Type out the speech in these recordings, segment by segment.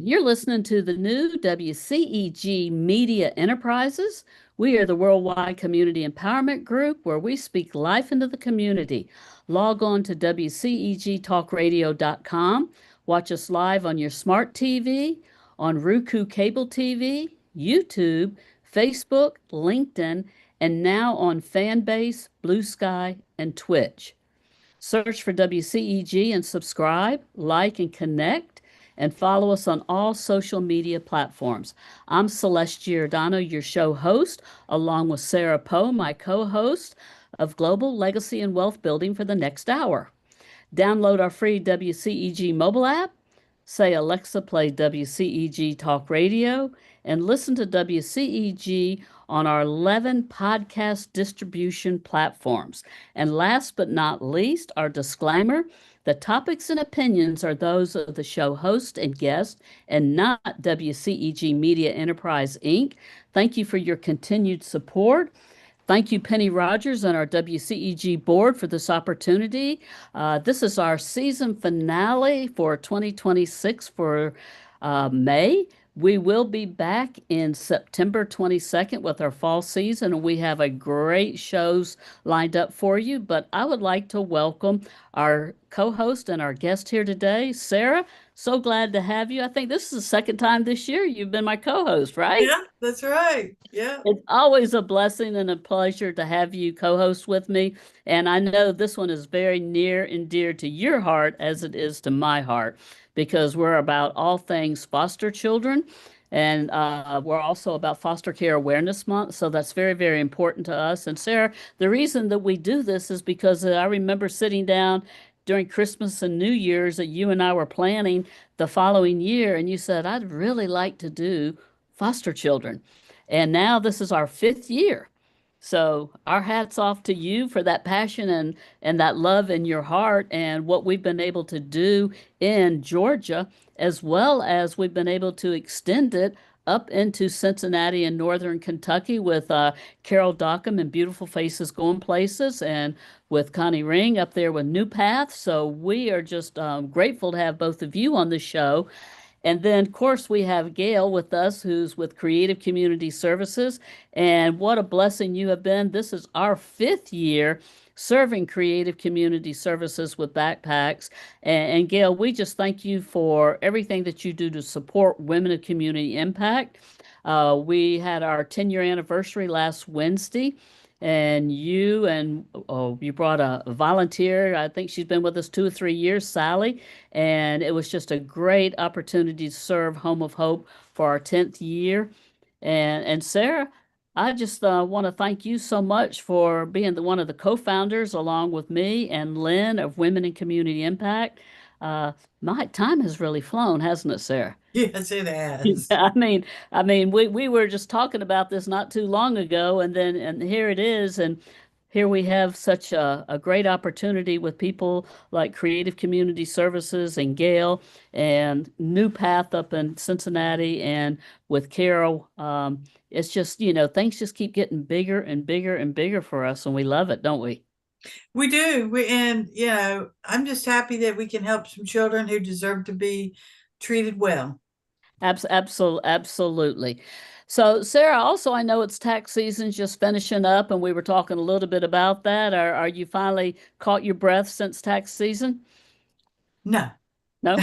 You're listening to the new WCEG Media Enterprises. We are the worldwide community empowerment group where we speak life into the community. Log on to WCEGTalkRadio.com. Watch us live on your smart TV, on Roku Cable TV, YouTube, Facebook, LinkedIn, and now on Fanbase, Blue Sky, and Twitch. Search for WCEG and subscribe, like, and connect, and follow us on all social media platforms. I'm Celeste Giordano, your show host, along with Sara Poe, my co-host of Global Legacy and Wealth Building for the next hour. Download our free WCEG mobile app, say Alexa, play WCEG Talk Radio, and listen to WCEG on our 11 podcast distribution platforms. And last but not least, our disclaimer: the topics and opinions are those of the show host and guest and not WCEG Media Enterprise, Inc. Thank you for your continued support. Thank you, Penny Rogers, and our WCEG board for this opportunity. This is our season finale for 2026 for May. We will be back in September 22nd with our fall season, and we have a great shows lined up for you. But I would like to welcome our co-host and our guest here today, Sara. So glad to have you. I think this is the second time this year you've been my co-host, right? Yeah, that's right. Yeah. It's always a blessing and a pleasure to have you co-host with me. And I know this one is very near and dear to your heart as it is to my heart, because we're about all things foster children. And we're also about Foster Care Awareness Month. So that's very, very important to us. And Sara, the reason that we do this is because I remember sitting down during Christmas and New Year's that you and I were planning the following year. And you said, I'd really like to do foster children. And now this is our fifth year. So our hats off to you for that passion and that love in your heart and what we've been able to do in Georgia, as well as we've been able to extend it up into Cincinnati and Northern Kentucky with Carol Dockum and Beautiful Faces Going Places, and with Connie Ring up there with New Path. So we are just grateful to have both of you on the show. And then, of course, we have Gayle with us, who's with Creative Community Services. And what a blessing you have been. This is our fifth year serving Creative Community Services with backpacks. And Gayle, we just thank you for everything that you do to support women of community impact. We had our 10-year anniversary last Wednesday. And you brought a volunteer. I think she's been with us 2 or 3 years, Sally. And it was just a great opportunity to serve Home of Hope for our 10th year. And Sara, I just want to thank you so much for being one of the co-founders, along with me and Lynn, of Women in Community Impact. My time has really flown, hasn't it, Sara? Yes, it has. We were just talking about this not too long ago, and here it is, and here we have such a great opportunity with people like Creative Community Services and Gayle and New Path up in Cincinnati, and with Carol. It's just, things just keep getting bigger and bigger and bigger for us, and we love it, don't we? We do. I'm just happy that we can help some children who deserve to be treated well. Absolutely. So, Sara, also, I know it's tax season just finishing up, and we were talking a little bit about that. Are you finally caught your breath since tax season? No. No?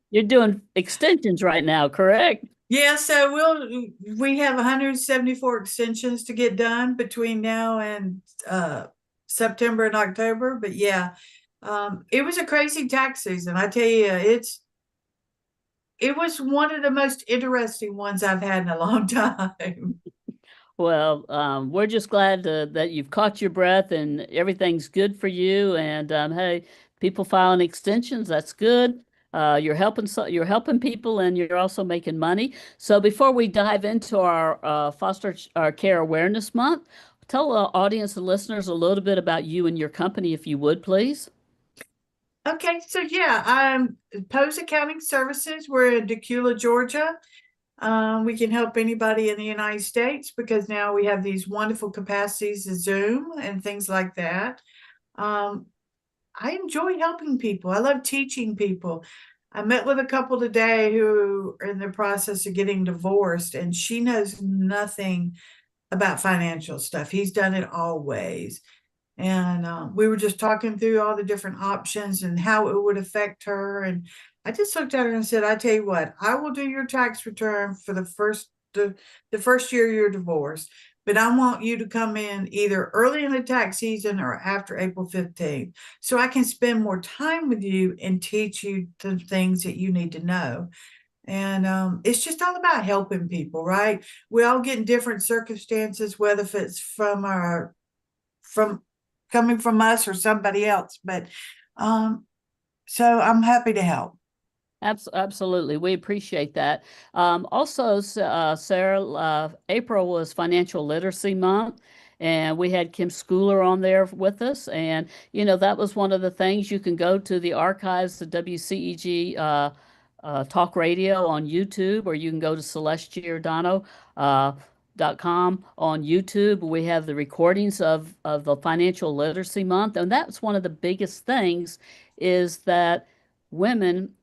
You're doing extensions right now, correct? Yeah, so we have 174 extensions to get done between now and September and October. But yeah, it was a crazy tax season. I tell you, it was one of the most interesting ones I've had in a long time. Well, we're just glad that you've caught your breath and everything's good for you. And hey, people filing extensions, that's good. You're helping people, and you're also making money. So before we dive into our Foster Care Awareness Month, tell the audience and listeners a little bit about you and your company, if you would, please. Okay, so yeah, Pose Accounting Services. We're in Decula, Georgia. We can help anybody in the United States because now we have these wonderful capacities of Zoom and things like that. I enjoy helping people. I love teaching people. I met with a couple today who are in the process of getting divorced, and she knows nothing about financial stuff. He's done it always. And we were just talking through all the different options and how it would affect her. And I just looked at her and said, I tell you what, I will do your tax return for the first year you're divorced, but I want you to come in either early in the tax season or after April 15th, so I can spend more time with you and teach you the things that you need to know. And it's just all about helping people, right? We all get in different circumstances, whether if it's from coming from us or somebody else. But so I'm happy to help. Absolutely. We appreciate that. Also, Sarah, April was Financial Literacy Month, and we had Kim Schooler on there with us. And, that was one of the things. You can go to the archives of WCEG Talk Radio on YouTube, or you can go to Celeste Giordano. .com on YouTube. We have the recordings of the Financial Literacy Month, and that's one of the biggest things is that women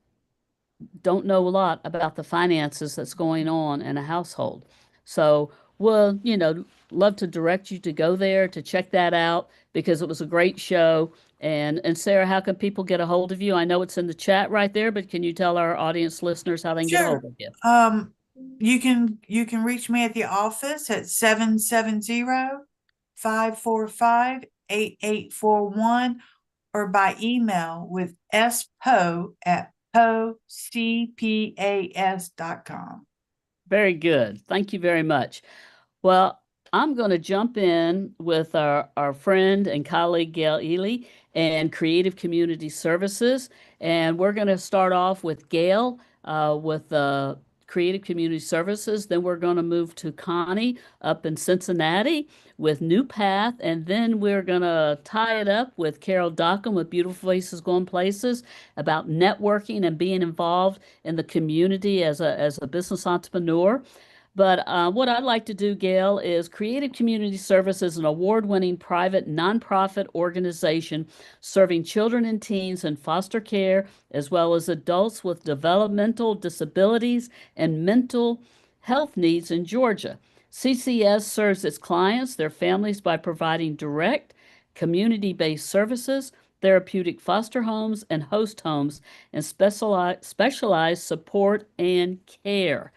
don't know a lot about the finances that's going on in a household. So we'll, love to direct you to go there to check that out because it was a great show. And Sarah, how can people get a hold of you? I know it's in the chat right there, but can you tell our audience listeners how they can get a Sure. hold of you? You can reach me at the office at 770-545-8841 or by email with spo@pocpas.com. Very good. Thank you very much. Well, I'm going to jump in with our friend and colleague Gayle Ely and Creative Community Services. And we're going to start off with Gayle with Creative Community Services. Then we're going to move to Connie up in Cincinnati with New Path. And then we're going to tie it up with Carol Dockum with Beautiful Faces Going Places about networking and being involved in the community as a business entrepreneur. But what I'd like to do, Gayle, is Creative Community Service is an award-winning private nonprofit organization serving children and teens in foster care, as well as adults with developmental disabilities and mental health needs in Georgia. CCS serves its clients, their families, by providing direct, community-based services, therapeutic foster homes, and host homes, and specialized support and care.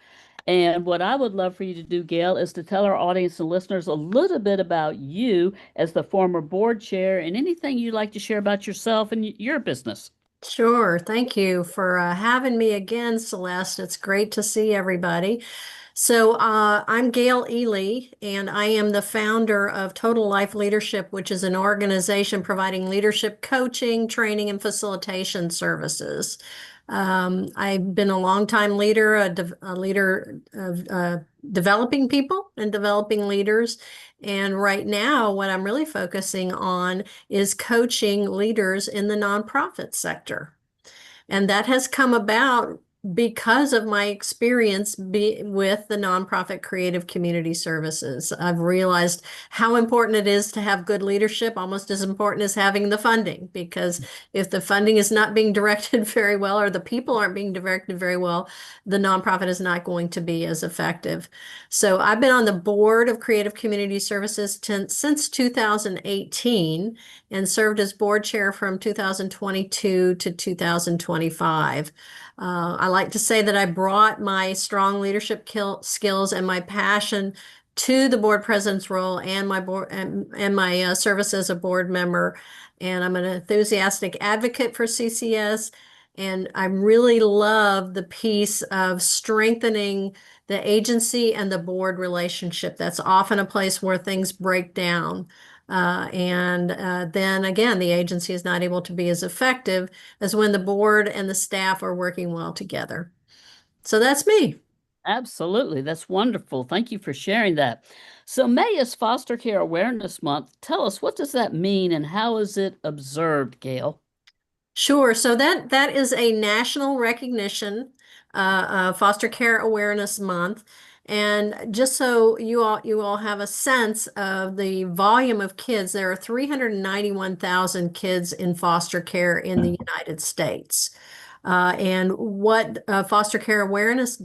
And what I would love for you to do, Gayle, is to tell our audience and listeners a little bit about you as the former board chair and anything you'd like to share about yourself and your business. Sure. Thank you for having me again, Celeste. It's great to see everybody. So I'm Gayle Ely, and I am the founder of Total Life Leadership, which is an organization providing leadership coaching, training, and facilitation services. I've been a longtime leader, a leader of developing people and developing leaders. And right now, what I'm really focusing on is coaching leaders in the nonprofit sector. And that has come about because of my experience with the nonprofit Creative Community Services. I've realized how important it is to have good leadership, almost as important as having the funding, because if the funding is not being directed very well or the people aren't being directed very well, the nonprofit is not going to be as effective. So I've been on the board of Creative Community Services since 2018 and served as board chair from 2022 to 2025. I like to say that I brought my strong leadership skills and my passion to the board president's role and my board and my service as a board member. And I'm an enthusiastic advocate for CCS. And I really love the piece of strengthening the agency and the board relationship. That's often a place where things break down. Then again, the agency is not able to be as effective as when the board and the staff are working well together. So that's me. Absolutely. That's wonderful. Thank you for sharing that. So May is Foster Care Awareness Month. Tell us, what does that mean and how is it observed, Gayle? Sure. So that is a national recognition, Foster Care Awareness Month. And just so you all have a sense of the volume of kids, there are 391,000 kids in foster care in the United States. And what Foster Care Month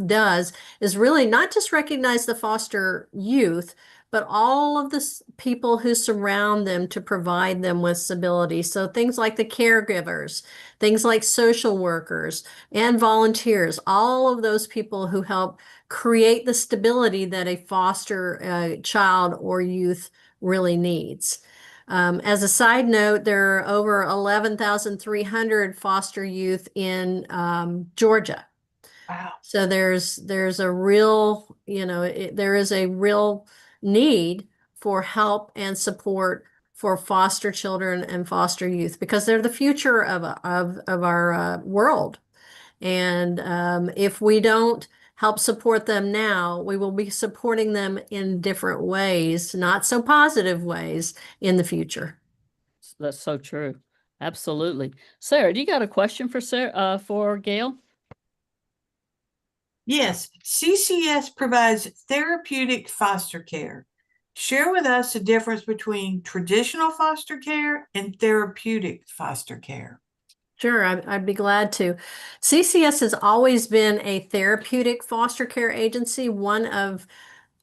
does is really not just recognize the foster youth, but all of the people who surround them to provide them with stability. So things like the caregivers, things like social workers and volunteers, all of those people who help create the stability that a foster child or youth really needs. As a side note, there are over 11,300 foster youth in Georgia. Wow. So there's a real, there is a real need for help and support for foster children and foster youth because they're the future of our world. And if we don't help support them now, we will be supporting them in different ways, not so positive ways in the future. That's so true. Absolutely. Sarah, do you got a question for for Gayle? Yes, CCS provides therapeutic foster care. Share with us the difference between traditional foster care and therapeutic foster care. Sure, I'd be glad to. CCS has always been a therapeutic foster care agency, one of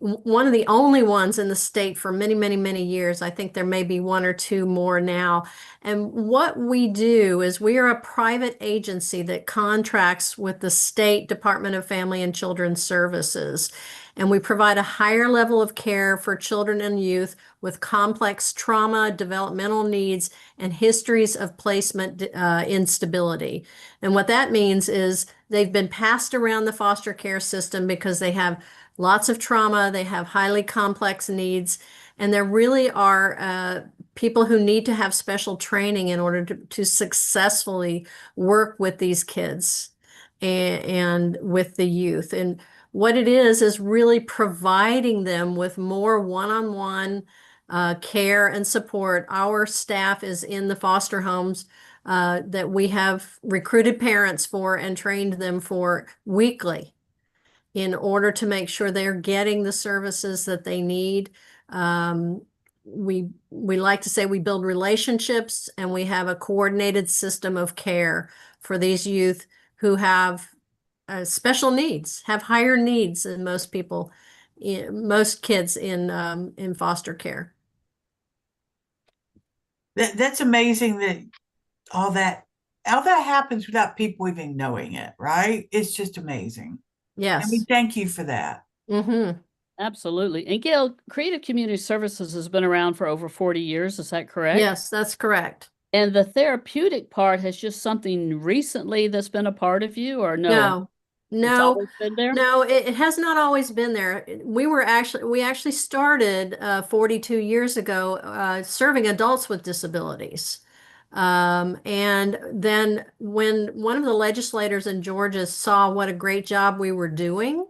the only ones in the state for many, many, many years. I think there may be one or two more now. And what we do is we are a private agency that contracts with the State Department of Family and Children's Services. And we provide a higher level of care for children and youth with complex trauma, developmental needs, and histories of placement instability. And what that means is they've been passed around the foster care system because they have lots of trauma, they have highly complex needs, and there really are people who need to have special training in order to successfully work with these kids and with the youth. And what it is really providing them with more one-on-one care and support. Our staff is in the foster homes that we have recruited parents for and trained them for weekly in order to make sure they're getting the services that they need. We like to say we build relationships and we have a coordinated system of care for these youth who have special needs, have higher needs than most people, most kids in foster care. That's amazing that all that happens without people even knowing it, right? It's just amazing. Yes. And we thank you for that. Mm-hmm. Absolutely. And Gayle, Creative Community Services has been around for over 40 years. Is that correct? Yes, that's correct. And the therapeutic part has just something recently that's been a part of you, or no? It's always been there? No, it has not always been there. We actually started 42 years ago serving adults with disabilities. And then when one of the legislators in Georgia saw what a great job we were doing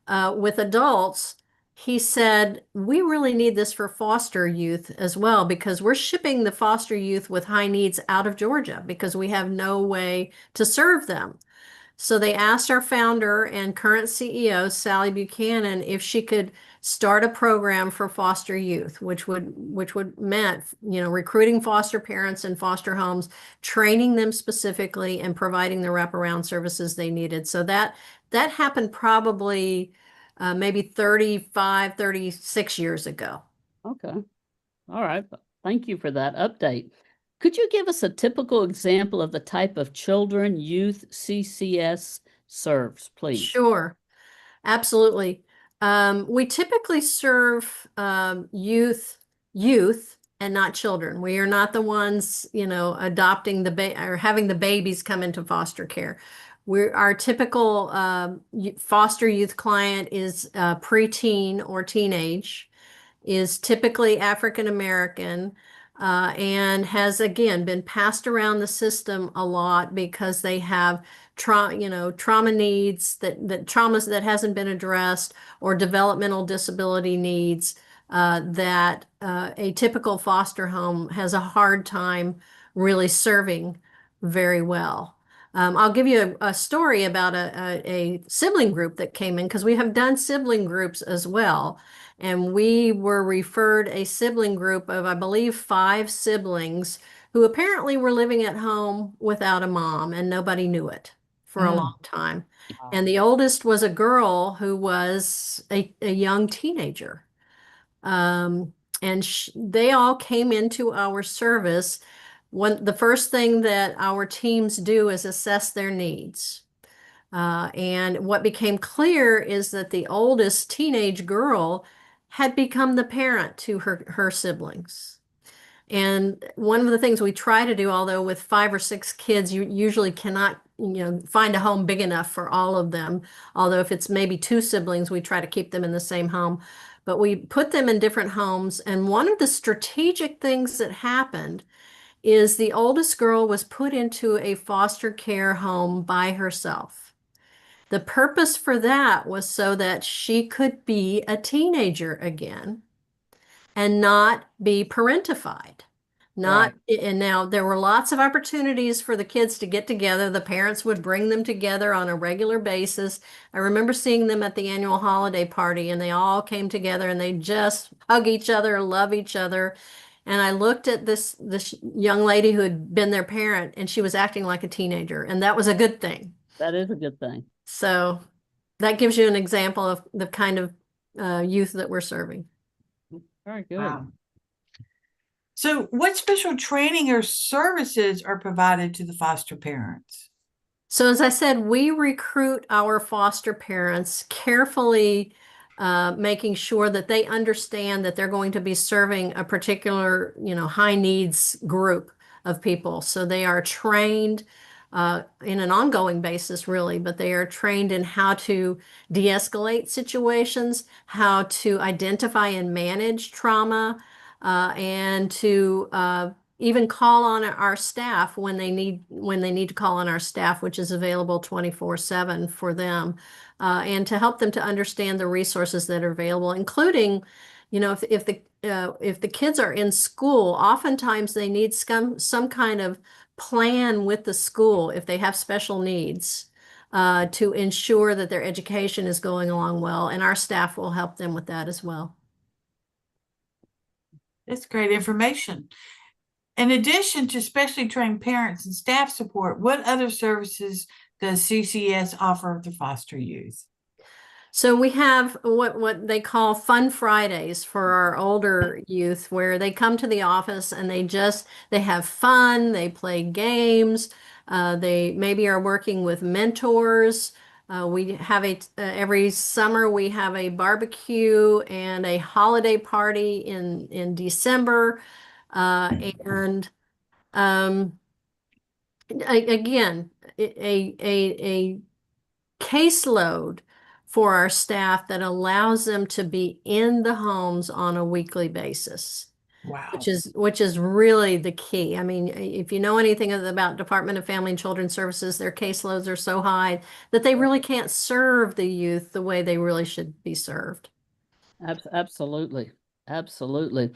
with adults, he said, we really need this for foster youth as well, because we're shipping the foster youth with high needs out of Georgia because we have no way to serve them. So they asked our founder and current CEO, Sally Buchanan, if she could start a program for foster youth, which would meant, recruiting foster parents in foster homes, training them specifically, and providing the wraparound services they needed. So that happened probably maybe 35, 36 years ago. Okay. All right. Thank you for that update. Could you give us a typical example of the type of children youth CCS serves, please? Sure, absolutely. We typically serve youth and not children. We are not the ones, adopting or having the babies come into foster care. Our typical foster youth client is preteen or teenage, is typically African American, and has again been passed around the system a lot because they have trauma needs traumas that hasn't been addressed, or developmental disability needs that a typical foster home has a hard time really serving very well. I'll give you a story about a sibling group that came in, because we have done sibling groups as well. And we were referred a sibling group of, I believe, 5 siblings who apparently were living at home without a mom, and nobody knew it for a long time. Wow. And the oldest was a girl who was a young teenager. Um, and they all came into our service. The first thing that our teams do is assess their needs. And what became clear is that the oldest teenage girl had become the parent to her siblings. And one of the things we try to do, although with 5 or 6 kids, you usually cannot, find a home big enough for all of them. Although if it's maybe 2 siblings, we try to keep them in the same home. But we put them in different homes. And one of the strategic things that happened is the oldest girl was put into a foster care home by herself. The purpose for that was so that she could be a teenager again and not be parentified. Not, and now there were lots of opportunities for the kids to get together. The parents would bring them together on a regular basis. I remember seeing them at the annual holiday party, and they all came together and they just hug each other, love each other. And I looked at this young lady who had been their parent, and she was acting like a teenager, and that was a good thing. That is a good thing. So that gives you an example of the kind of youth that we're serving. Very good. Wow. So what special training or services are provided to the foster parents? So as I said, we recruit our foster parents carefully, making sure that they understand that they're going to be serving a particular, high needs group of people. So they are trained in an ongoing basis, really, but they are trained in how to de-escalate situations, how to identify and manage trauma, and to even call on our staff when they need to call on our staff, which is available 24/7 for them, and to help them to understand the resources that are available, including, if the kids are in school, oftentimes they need some kind of plan with the school if they have special needs, to ensure that their education is going along well, and our staff will help them with that as well. That's great information. In addition to specially trained parents and staff support, what other services does CCS offer the foster youth? So we have what they call Fun Fridays for our older youth, where they come to the office and they have fun, they play games, they maybe are working with mentors. We have every summer we have a barbecue and a holiday party in December, and again, a caseload for our staff that allows them to be in the homes on a weekly basis. Wow. Which is really the key. I mean, if you know anything about Department of Family and Children's Services, their caseloads are so high that they really can't serve the youth the way they really should be served. Absolutely. Absolutely.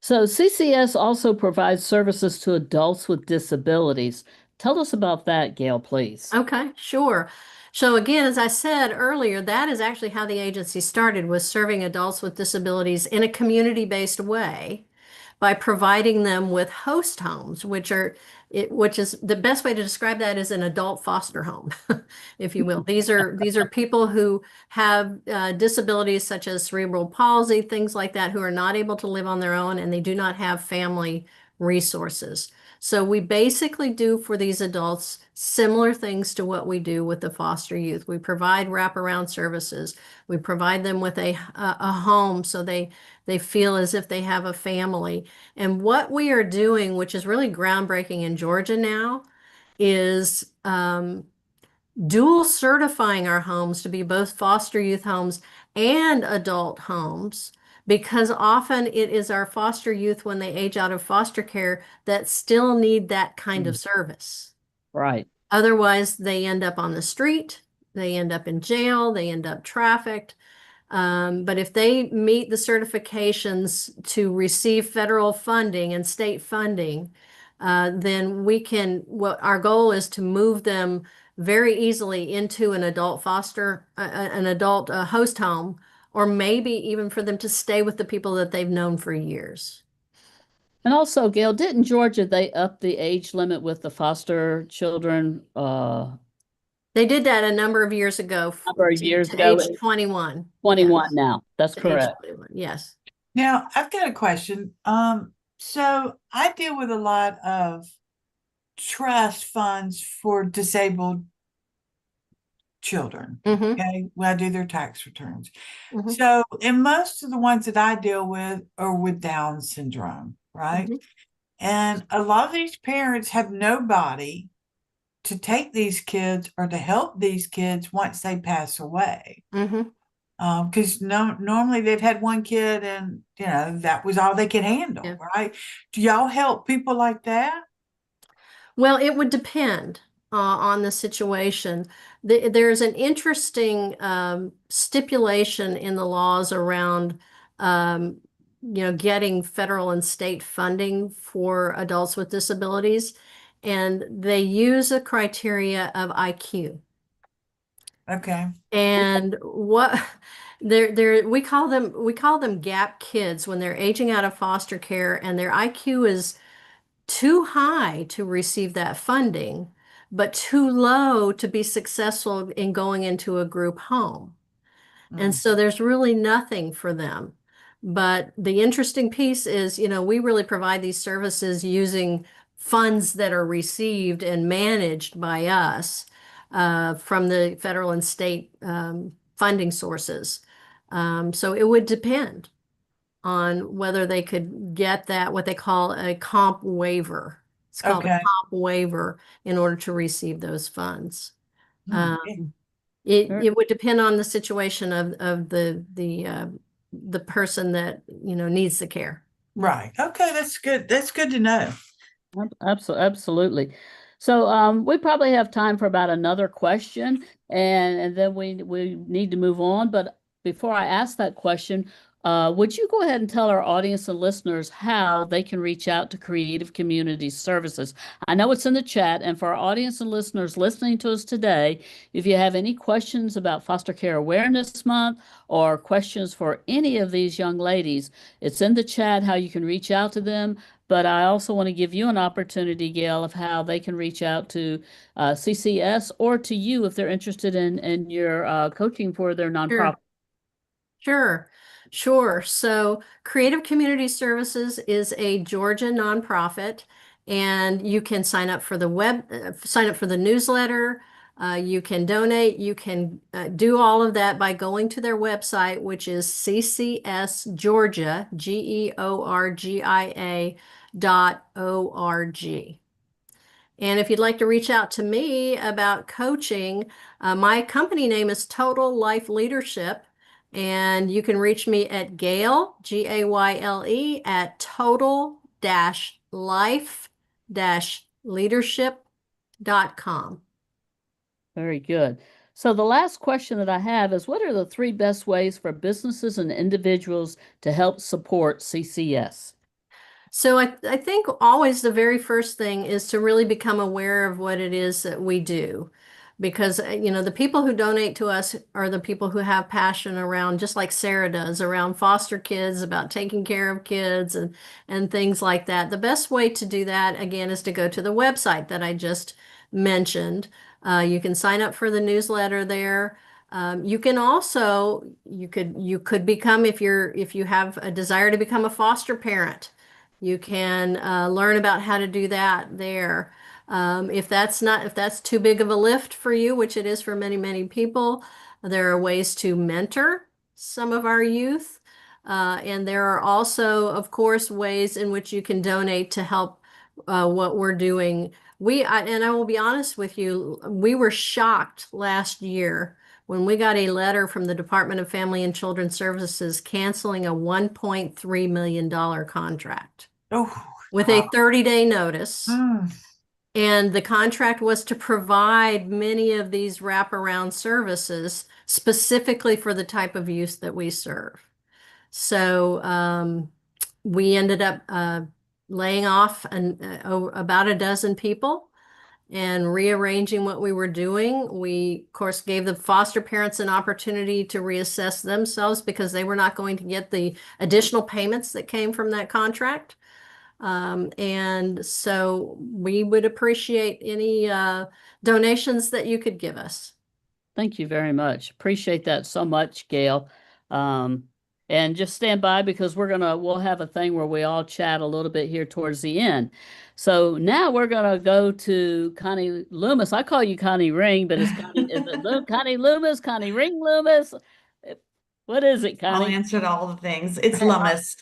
So CCS also provides services to adults with disabilities. Tell us about that, Gayle, please. Okay, sure. So again, as I said earlier, that is actually how the agency started, was serving adults with disabilities in a community-based way by providing them with host homes, which is the best way to describe that is an adult foster home, if you will. These are people who have disabilities such as cerebral palsy, things like that, who are not able to live on their own, and they do not have family resources. So we basically do for these adults similar things to what we do with the foster youth. We provide wraparound services. We provide them with a home so they feel as if they have a family. And what we are doing, which is really groundbreaking in Georgia now, is dual certifying our homes to be both foster youth homes and adult homes, because often it is our foster youth when they age out of foster care that still need that kind of service. Right. Otherwise, they end up on the street, they end up in jail, they end up trafficked. But if they meet the certifications to receive federal funding and state funding, then our goal is to move them very easily into an adult host home, or maybe even for them to stay with the people that they've known for years. And also, Gail, didn't Georgia, they up the age limit with the foster children They did that a number of years ago number of years to ago? age 21. 21 Yes, now. That's to age correct. 21. Yes. Now, I've got a question. So I deal with a lot of trust funds for disabled children. Mm-hmm. Okay, when I do their tax returns. Mm-hmm. So, and most of the ones that I deal with are with Down syndrome, right? Mm-hmm. And a lot of these parents have nobody to take these kids or to help these kids once they pass away. Mm-hmm. Because normally they've had one kid and that was all they could handle, Yeah. right? Do y'all help people like that? Well, it would depend on the situation. There's an interesting stipulation in the laws around, getting federal and state funding for adults with disabilities, and they use a criteria of IQ. Okay. And what they're we call them gap kids when they're aging out of foster care and their IQ is too high to receive that funding, but too low to be successful in going into a group home. And Mm. so there's really nothing for them. But the interesting piece is, we really provide these services using funds that are received and managed by us from the federal and state funding sources. So it would depend on whether they could get that, what they call a comp waiver. It's called a Okay. comp waiver in order to receive those funds. Mm. Um, it Sure. it would depend on the situation of the person that needs the care. Right. Okay, that's good. That's good to know. Absolutely. So we probably have time for about another question, and then we need to move on. But before I ask that question, would you go ahead and tell our audience and listeners how they can reach out to Creative Community Services? I know it's in the chat, and for our audience and listeners listening to us today, if you have any questions about Foster Care Awareness Month or questions for any of these young ladies, it's in the chat how you can reach out to them. But I also want to give you an opportunity, Gail, of how they can reach out to CCS or to you if they're interested in your coaching for their Sure. nonprofit. Sure, sure. So Creative Community Services is a Georgia nonprofit, and you can sign up for the newsletter. You can donate. You can do all of that by going to their website, which is ccsgeorgia, georgia.org. And if you'd like to reach out to me about coaching, my company name is Total Life Leadership. And you can reach me at Gayle, Gayle, at total-life-leadership.com. Very good. So the last question that I have is, what are the three best ways for businesses and individuals to help support CCS? So I think always the very first thing is to really become aware of what it is that we do. Because, the people who donate to us are the people who have passion around, just like Sara does, around foster kids, about taking care of kids and things like that. The best way to do that, again, is to go to the website that I just mentioned. You can sign up for the newsletter there. You can also, you could become, if you have a desire to become a foster parent, you can learn about how to do that there. If that's too big of a lift for you, which it is for many, many people, there are ways to mentor some of our youth. And there are also, of course, ways in which you can donate to help what we're doing. And I will be honest with you, we were shocked last year when we got a letter from the Department of Family and Children's Services canceling a $1.3 million contract Oh, with a 30-day notice. mm. And the contract was to provide many of these wraparound services specifically for the type of youth that we serve. So we ended up laying off about a dozen people and rearranging what we were doing. We, of course, gave the foster parents an opportunity to reassess themselves because they were not going to get the additional payments that came from that contract. And so we would appreciate any donations that you could give us. Thank you very much. Appreciate that so much, Gail. Um, and just stand by because we'll have a thing where we all chat a little bit here towards the end. So now we're gonna go to Connie Loomis. I call you Connie Ring, but it's Connie, is it Connie Loomis, Connie Ring Loomis? What is it, I'll Connie? answer to all the things. It's Lummis.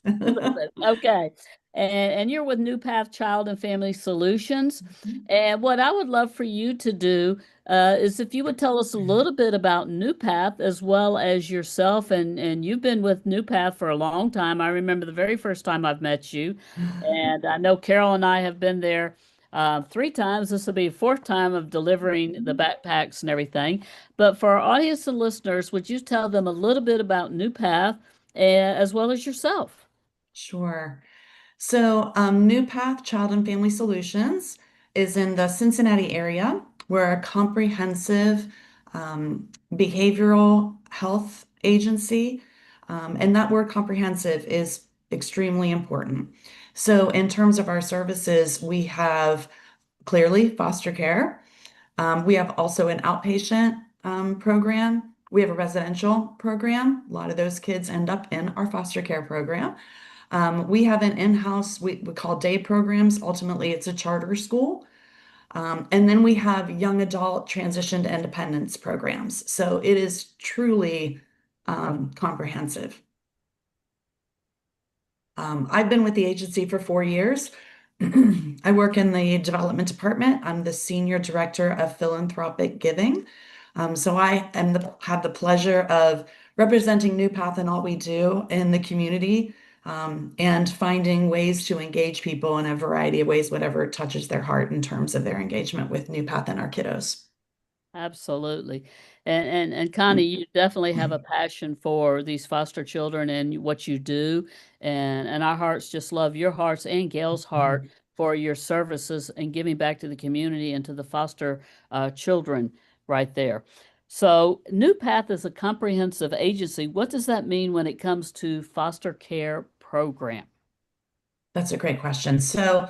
Okay. And you're with New Path Child and Family Solutions. And what I would love for you to do is if you would tell us a little bit about New Path as well as yourself. And you've been with New Path for a long time. I remember the very first time I've met you. And I know Carol and I have been there 3 times. This will be a fourth time of delivering the backpacks and everything. But for our audience and listeners, would you tell them a little bit about New Path as well as yourself? Sure. So, New Path Child and Family Solutions is in the Cincinnati area. We're a comprehensive behavioral health agency, and that word comprehensive is extremely important. So, in terms of our services, we have clearly foster care. We have also an outpatient program. We have a residential program. A lot of those kids end up in our foster care program. We have an in-house, we call day programs. Ultimately, it's a charter school. And then we have young adult transition to independence programs. So it is truly comprehensive. I've been with the agency for 4 years. I work in the development department. I'm the senior director of philanthropic giving. So I have the pleasure of representing New Path in all we do in the community, and finding ways to engage people in a variety of ways, whatever touches their heart in terms of their engagement with New Path and our kiddos. Absolutely. And Connie, you definitely have a passion for these foster children and what you do. And our hearts just love your hearts and Gail's heart for your services and giving back to the community and to the foster children right there. So New Path is a comprehensive agency. What does that mean when it comes to foster care program? That's a great question. So,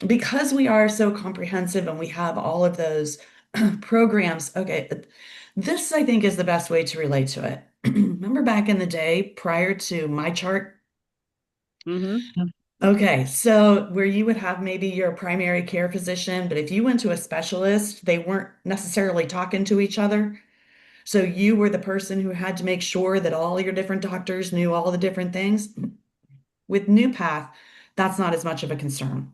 because we are so comprehensive and we have all of those programs, okay, this I think is the best way to relate to it. Remember back in the day prior to my chart? Mm-hmm. Okay, so where you would have maybe your primary care physician, but if you went to a specialist, they weren't necessarily talking to each other. So you were the person who had to make sure that all your different doctors knew all the different things. With New Path, that's not as much of a concern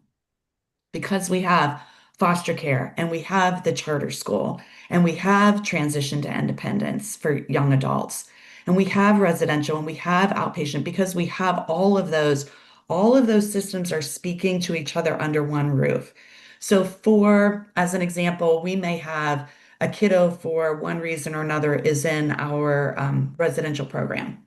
because we have foster care and we have the charter school and we have transition to independence for young adults and we have residential and we have outpatient because we have all of those systems are speaking to each other under one roof. So for as an example, we may have a kiddo for one reason or another is in our residential program,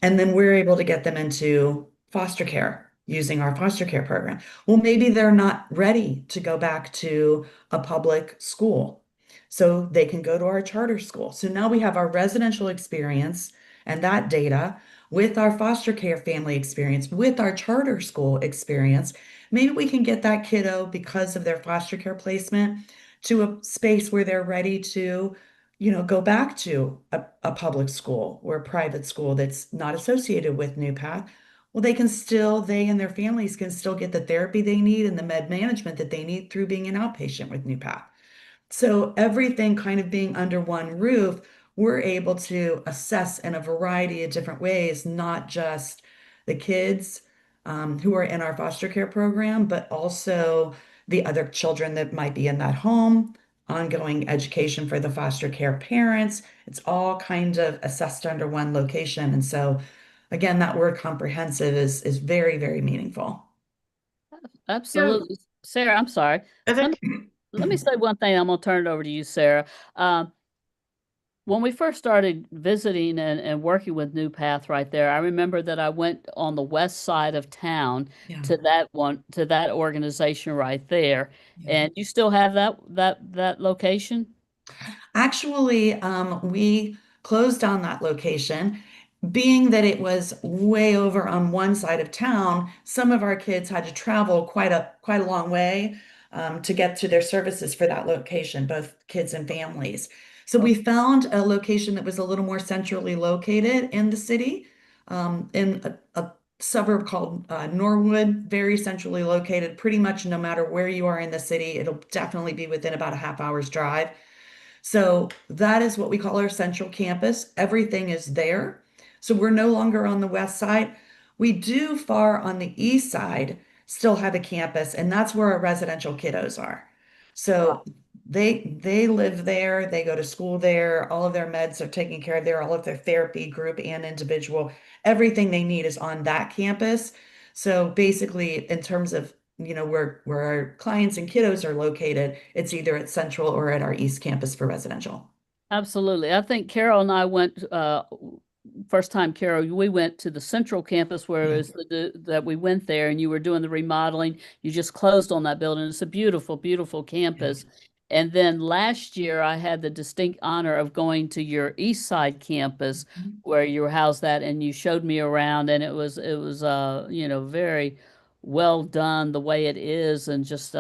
and then we're able to get them into foster care using our foster care program. Well, maybe they're not ready to go back to a public school. So they can go to our charter school. So now we have our residential experience and that data with our foster care family experience, with our charter school experience. Maybe we can get that kiddo because of their foster care placement to a space where they're ready to go back to a public school or a private school that's not associated with New Path. Well, they and their families can still get the therapy they need and the med management that they need through being an outpatient with New Path. So everything kind of being under one roof, we're able to assess in a variety of different ways, not just the kids who are in our foster care program, but also the other children that might be in that home, ongoing education for the foster care parents. It's all kind of assessed under one location. And so, again, that word comprehensive is very, very meaningful. So, Absolutely. Sarah, I'm sorry. I Let me, think, let me say one thing. I'm going to turn it over to you, Sarah. When we first started visiting and working with New Path right there, I remember that I went on the west side of town Yeah. to that organization right there. Yeah. And you still have that location? Actually, we closed down that location. being that it was way over on one side of town, some of our kids had to travel quite a long way to get to their services for that location, both kids and families. So we found a location that was a little more centrally located in the city, in a suburb called Norwood, very centrally located. Pretty much no matter where you are in the city, it'll definitely be within about a half hour's drive. So that is what we call our central campus. Everything is there. So we're no longer on the west side. We do far on the east side still have a campus, and that's where our residential kiddos are. So they live there, they go to school there, all of their meds are taken care of there, all of their therapy, group and individual, everything they need is on that campus. So basically, in terms of where our clients and kiddos are located, it's either at Central or at our East Campus for residential. Absolutely. I think Carol and I went, first time, Carol, we went to the central campus where it Yeah. was that we went there and you were doing the remodeling. You just closed on that building. It's a beautiful, beautiful campus. And then last year I had the distinct honor of going to your East Side campus where you were housed at, and you showed me around, and it was very well done the way it is, and just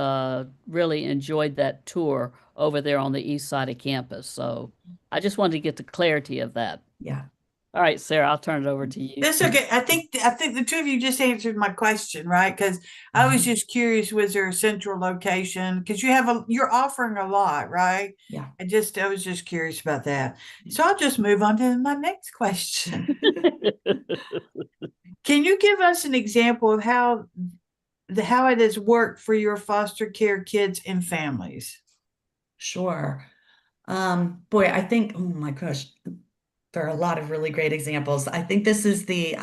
really enjoyed that tour over there on the east side of campus. So I just wanted to get the clarity of that. Yeah. All right, Sarah, I'll turn it over to you. That's okay. I think the two of you just answered my question, right? Because I was just curious, was there a central location? Because you're offering a lot, right? Yeah. I was just curious about that. So I'll just move on to my next question. Can you give us an example of how it has worked for your foster care kids and families? Sure. Boy, I think, oh my gosh, there are a lot of really great examples. I think this is the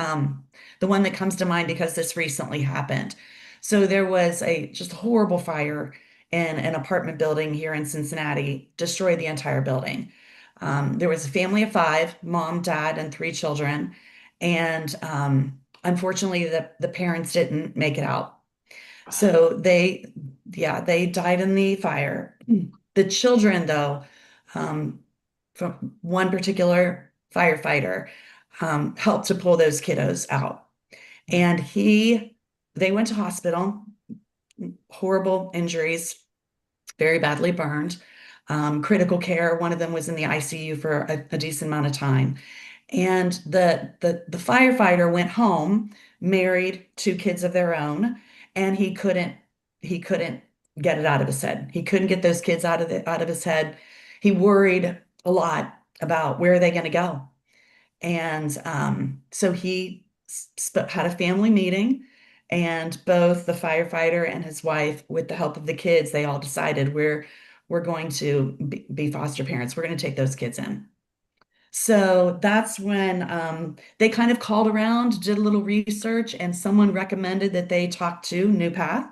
one that comes to mind because this recently happened. So there was a just horrible fire in an apartment building here in Cincinnati, destroyed the entire building. There was a family of five, mom, dad, and three children. And unfortunately, the parents didn't make it out. So they died in the fire. The children, though, from one particular firefighter, helped to pull those kiddos out. And they went to hospital, horrible injuries, very badly burned, critical care. One of them was in the ICU for a decent amount of time. And the firefighter went home, married, two kids of their own, and he couldn't get it out of his head. He couldn't get those kids out of his head. He worried a lot about where are they going to go. And so he had a family meeting, and both the firefighter and his wife, with the help of the kids, they all decided we're going to be foster parents. We're going to take those kids in. So that's when they kind of called around, did a little research, and someone recommended that they talk to New Path.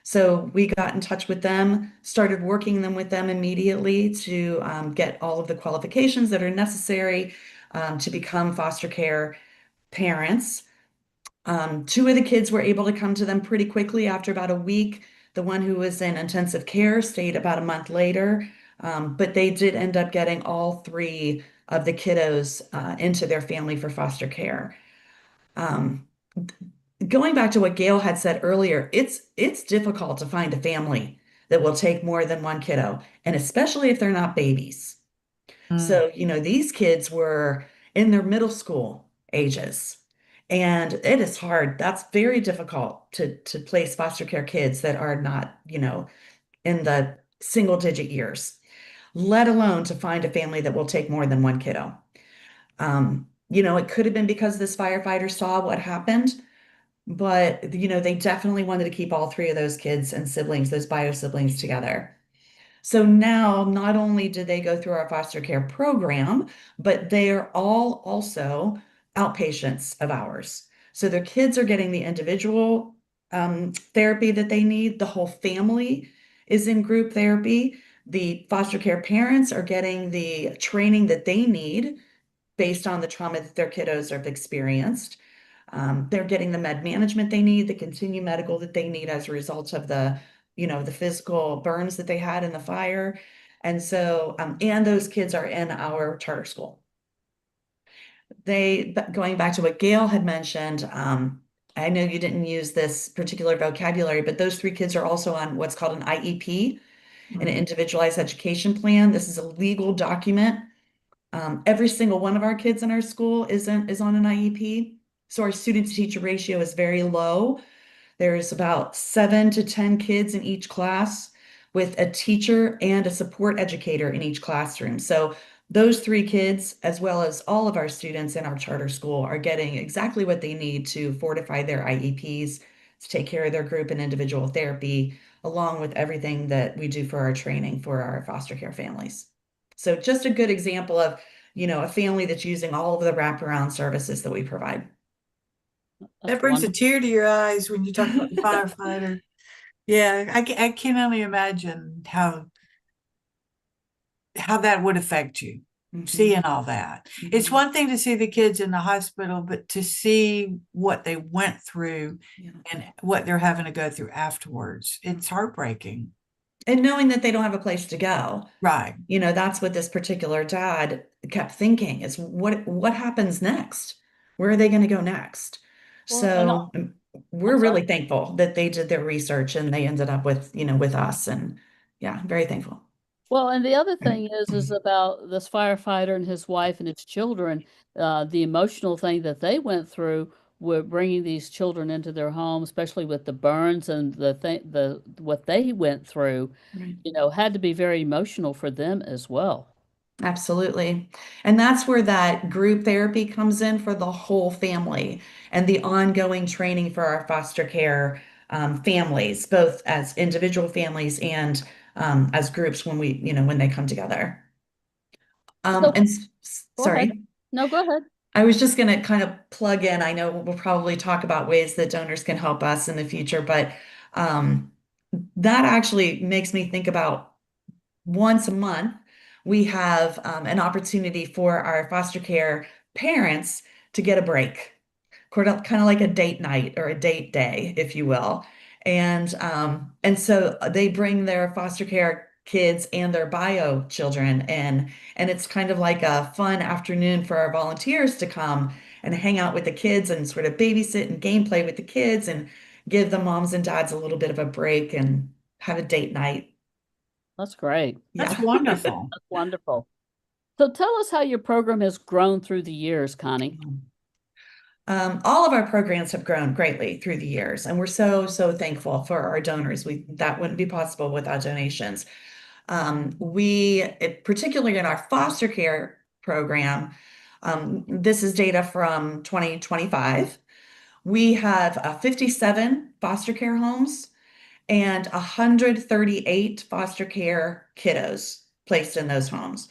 So we got in touch with them, started working with them immediately to get all of the qualifications that are necessary to become foster care parents. Two of the kids were able to come to them pretty quickly after about a week. The one who was in intensive care stayed about a month later, but they did end up getting all three of the kiddos into their family for foster care. Going back to what Gayle had said earlier, it's difficult to find a family that will take more than one kiddo, and especially if they're not babies. So, these kids were in their middle school ages, and it is hard. That's very difficult to place foster care kids that are not, in the single digit years, let alone to find a family that will take more than one kiddo. It could have been because this firefighter saw what happened, but they definitely wanted to keep all three of those kids and siblings, those bio siblings, together. So now not only did they go through our foster care program, but they are all also outpatients of ours. So their kids are getting the individual therapy that they need. The whole family is in group therapy. The foster care parents are getting the training that they need based on the trauma that their kiddos have experienced. They're getting the med management they need, the continued medical that they need as a result of the physical burns that they had in the fire. And so, and those kids are in our charter school. Going back to what Gail had mentioned, I know you didn't use this particular vocabulary, but those three kids are also on what's called an IEP, an individualized education plan. This is a legal document. Every single one of our kids in our school is on an IEP. So our student to teacher ratio is very low. There's about 7 to 10 kids in each class with a teacher and a support educator in each classroom. So those three kids, as well as all of our students in our charter school, are getting exactly what they need to fortify their IEPs, to take care of their group and individual therapy, along with everything that we do for our training for our foster care families. So just a good example of, a family that's using all of the wraparound services that we provide. That's That brings a wonderful. tear to your eyes when you talk about the firefighter. Yeah, I can only imagine how that would affect you, seeing all that. It's one thing to see the kids in the hospital, but to see what they went through and what they're having to go through afterwards, it's heartbreaking. And knowing that they don't have a place to go. Right. That's what this particular dad kept thinking is what happens next? Where are they going to go next? Well, So we're I'm sorry. really thankful that they did their research and they ended up with us, and yeah, very thankful. Well, and the other thing is about this firefighter and his wife and his children, the emotional thing that they went through with bringing these children into their home, especially with the burns and the what they went through, Right. had to be very emotional for them as well. Absolutely. And that's where that group therapy comes in for the whole family and the ongoing training for our foster care families, both as individual families and as groups when they come together. So go ahead. Sorry, No, go ahead. I was just going to kind of plug in. I know we'll probably talk about ways that donors can help us in the future, but um, that actually makes me think about once a month, we have an opportunity for our foster care parents to get a break, kind of like a date night or a date day, if you will. And so they bring their foster care kids and their bio children in, and it's kind of like a fun afternoon for our volunteers to come and hang out with the kids and sort of babysit and gameplay with the kids and give the moms and dads a little bit of a break and have a date night. That's great. That's Yeah. wonderful. That's wonderful. So tell us how your program has grown through the years, Connie. All of our programs have grown greatly through the years, and we're so, so thankful for our donors. That wouldn't be possible without donations. Particularly in our foster care program, this is data from 2025. We have 57 foster care homes and 138 foster care kiddos placed in those homes.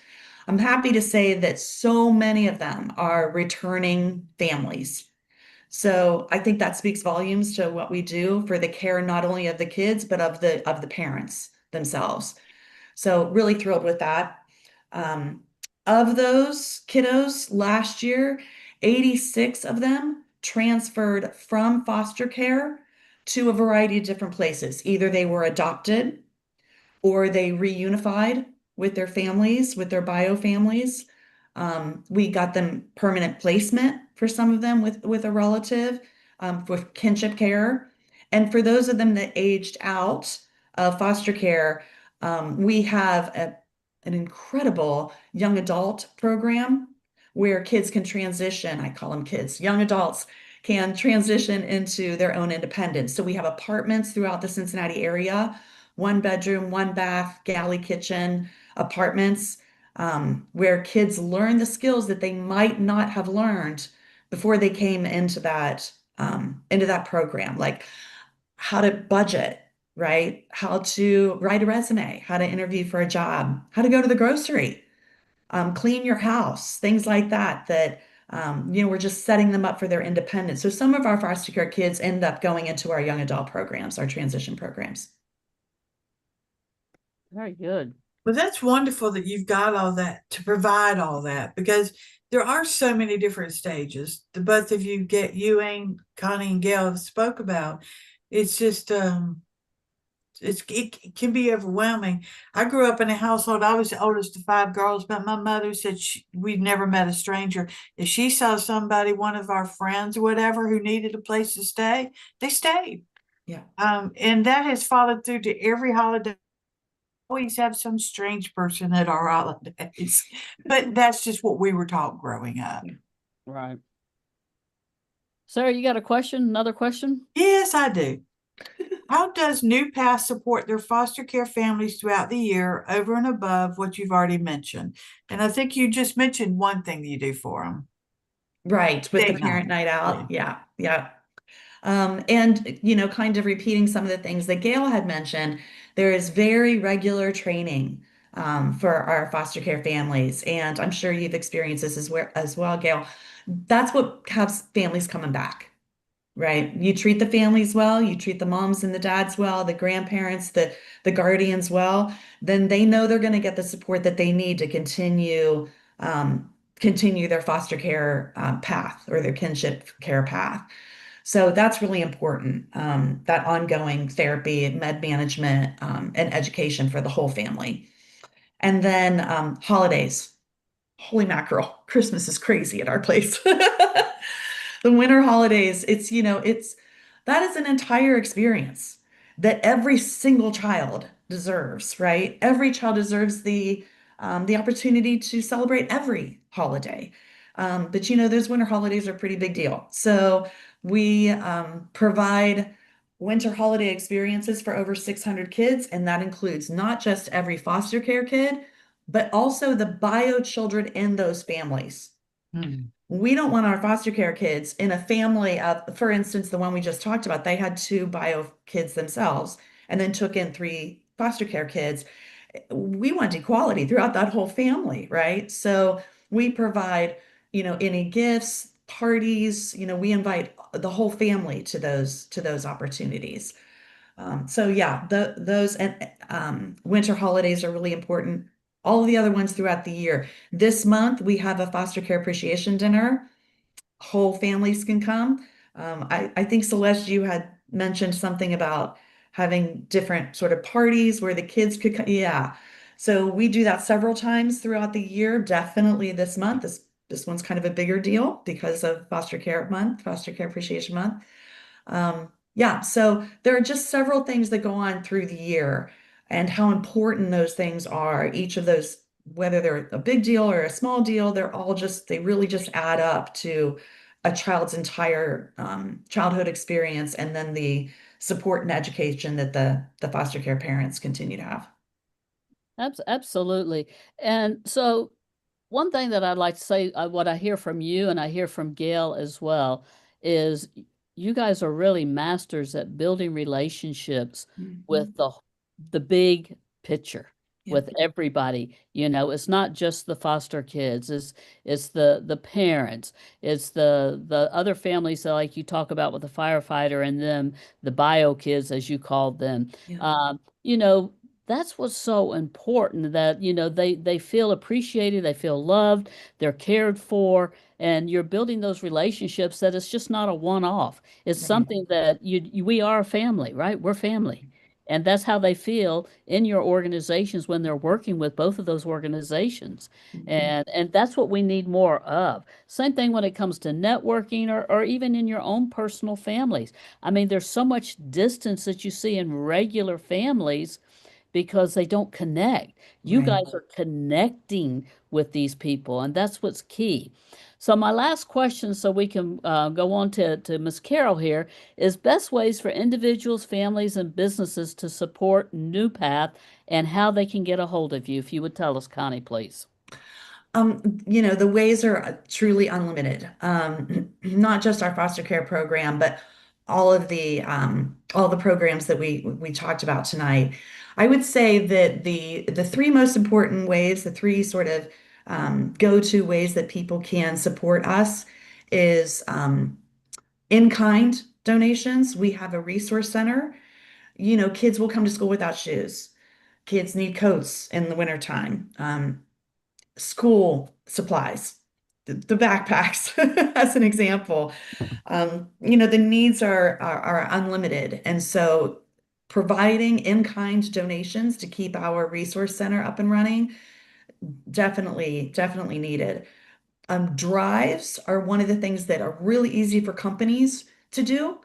I'm happy to say that so many of them are returning families. So I think that speaks volumes to what we do for the care not only of the kids but of the parents themselves. So really thrilled with that. Um, of those kiddos last year, 86 of them transferred from foster care to a variety of different places. Either they were adopted or they reunified with their families, with their bio families. We got them permanent placement for some of them with a relative, with kinship care. And for those of them that aged out of foster care, we have an incredible young adult program where kids can transition. I call them kids, young adults can transition into their own independence. So we have apartments throughout the Cincinnati area, 1 bedroom, 1 bath, galley kitchen apartments, where kids learn the skills that they might not have learned before they came into that program, like how to budget, right? How to write a resume, how to interview for a job, how to go to the grocery, clean your house, things like that, we're just setting them up for their independence. So some of our foster care kids end up going into our young adult programs, our transition programs. Very good. Well, that's wonderful that you've got all that to provide all that, because there are so many different stages. The both of you, Connie and Gail, have spoke about. It's just it can be overwhelming. I grew up in a household. I was the oldest of 5 girls, but my mother said we'd never met a stranger. If she saw somebody, one of our friends or whatever, who needed a place to stay, they stayed. Yeah. And that has followed through to every holiday. Always have some strange person at our holidays, but that's just what we were taught growing up. Right. Sarah, you got a question? Another question? Yes, I do. How does New Path support their foster care families throughout the year over and above what you've already mentioned? And I think you just mentioned one thing that you do for them. Right, with the Date parent night. night out. Yeah, yeah. And kind of repeating some of the things that Gail had mentioned, there is very regular training for our foster care families, and I'm sure you've experienced this as well, Gail. That's what has families coming back, right? You treat the families well, you treat the moms and the dads well, the grandparents, the guardians well, then they know they're going to get the support that they need to continue their foster care path or their kinship care path. So that's really important, that ongoing therapy, med management, and education for the whole family. And then holidays. Holy mackerel, Christmas is crazy at our place. The winter holidays, that is an entire experience that every single child deserves, right? Every child deserves the opportunity to celebrate every holiday. But those winter holidays are a pretty big deal. So we provide winter holiday experiences for over 600 kids, and that includes not just every foster care kid, but also the bio children in those families. We don't want our foster care kids in a family of, for instance, the one we just talked about, they had 2 bio kids themselves and then took in 3 foster care kids. We want equality throughout that whole family, right? So we provide, any gifts, parties, we invite the whole family to those opportunities. So yeah, those and winter holidays are really important. All of the other ones throughout the year. This month we have a foster care appreciation dinner. Whole families can come. I think Celeste, you had mentioned something about having different sort of parties where the kids could come. Yeah. So we do that several times throughout the year. Definitely this month. This one's kind of a bigger deal because of Foster Care Month, Foster Care Appreciation Month. Yeah, so there are just several things that go on through the year and how important those things are. Each of those, whether they're a big deal or a small deal, they really just add up to a child's entire childhood experience and then the support and education that the foster care parents continue to have. Absolutely. And so one thing that I'd like to say, what I hear from you and I hear from Gail as well, is you guys are really masters at building relationships with Mhm. the big picture, Yeah. with everybody. It's not just the foster kids, it's the parents, it's the other families that, like you talk about with the firefighter and them, the bio kids as you called them. Yeah. You know, that's what's so important, that they feel appreciated, they feel loved, they're cared for, and you're building those relationships, that it's just not a one-off. It's Right. something that we are a family, right? We're family. And that's how they feel in your organizations when they're working with both of those organizations. Mhm. And that's what we need more of. Same thing when it comes to networking, or even in your own personal families. I mean, there's so much distance that you see in regular families because they don't connect. You Right. guys are connecting with these people, and that's what's key. So my last question, so we can go on to Ms. Carol here, is best ways for individuals, families, and businesses to support New Path and how they can get a hold of you. If you would tell us, Connie, please. The ways are truly unlimited. Not just our foster care program, but all the programs that we talked about tonight. I would say that the 3 most important ways, the 3 sort of go-to ways that people can support us is in-kind donations. We have a resource center. Kids will come to school without shoes. Kids need coats in the wintertime. School supplies, the backpacks, as an example. The needs are unlimited. And so providing in-kind donations to keep our resource center up and running, definitely needed. Drives are one of the things that are really easy for companies to do,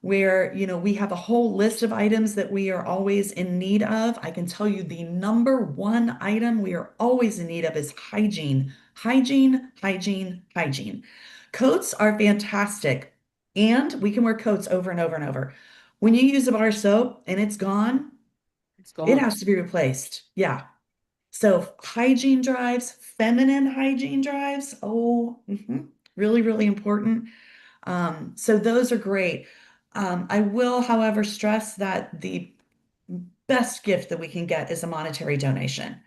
where, we have a whole list of items that we are always in need of. I can tell you the number one item we are always in need of is hygiene. Hygiene, hygiene, hygiene. Coats are fantastic, and we can wear coats over and over and over. When you use a bar of soap and it's gone, It's it gone. has to be replaced. Yeah. So hygiene drives, feminine hygiene drives, really, really important. So those are great. I will, however, stress that the best gift that we can get is a monetary donation.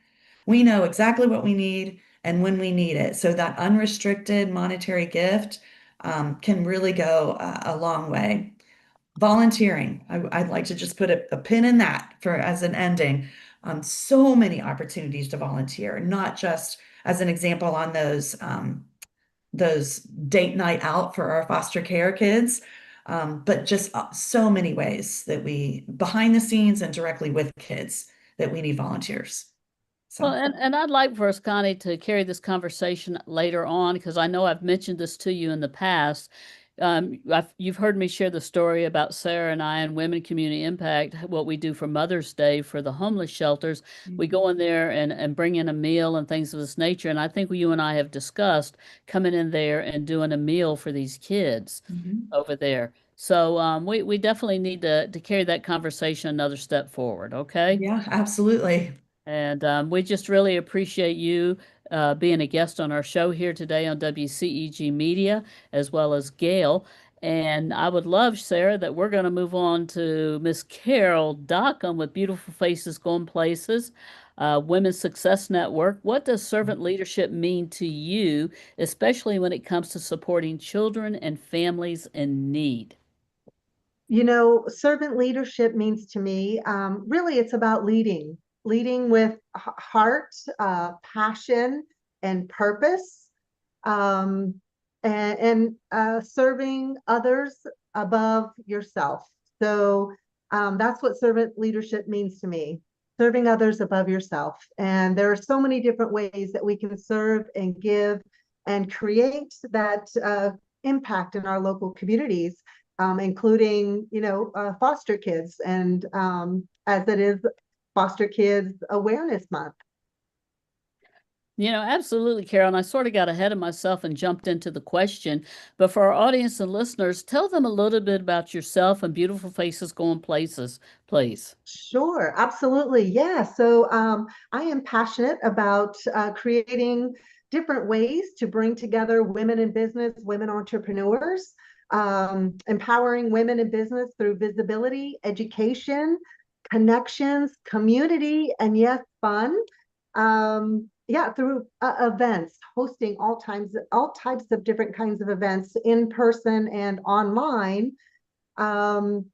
We know exactly what we need and when we need it. So that unrestricted monetary gift can really go a long way. Volunteering. I'd like to just put a pin in that for as an ending. So many opportunities to volunteer, not just as an example on those date night out for our foster care kids, but just so many ways that we behind the scenes and directly with kids that we need volunteers. Well, So and I'd like for us, Connie, to carry this conversation later on because I know I've mentioned this to you in the past. You've heard me share the story about Sara and I and Women Community Impact, what we do for Mother's Day for the homeless shelters. We go in there and bring in a meal and things of this nature. And I think you and I have discussed coming in there and doing a meal for these kids mhm. over there. So we definitely need to carry that conversation another step forward, okay? Yeah, absolutely. And we just really appreciate you being a guest on our show here today on WCEG Media, as well as Gayle. And I would love, Sara, that we're going to move on to Miss Carol Dockum with Beautiful Faces Going Places, Women's Success Network. What does servant leadership mean to you, especially when it comes to supporting children and families in need? Servant leadership means to me, really, it's about leading with heart, passion, and purpose, um, and serving others above yourself. So that's what servant leadership means to me, serving others above yourself. And there are so many different ways that we can serve and give and create that impact in our local communities, including, foster kids, and as it is Foster Kids Awareness Month. Absolutely, Carol. And I sort of got ahead of myself and jumped into the question. But for our audience and listeners, tell them a little bit about yourself and Beautiful Faces Going Places, please. Sure, absolutely. Yeah. So I am passionate about creating different ways to bring together women in business, women entrepreneurs, empowering women in business through visibility, education, connections, community, and yes, fun. Yeah, through events, hosting all types of different kinds of events in person and online. Um,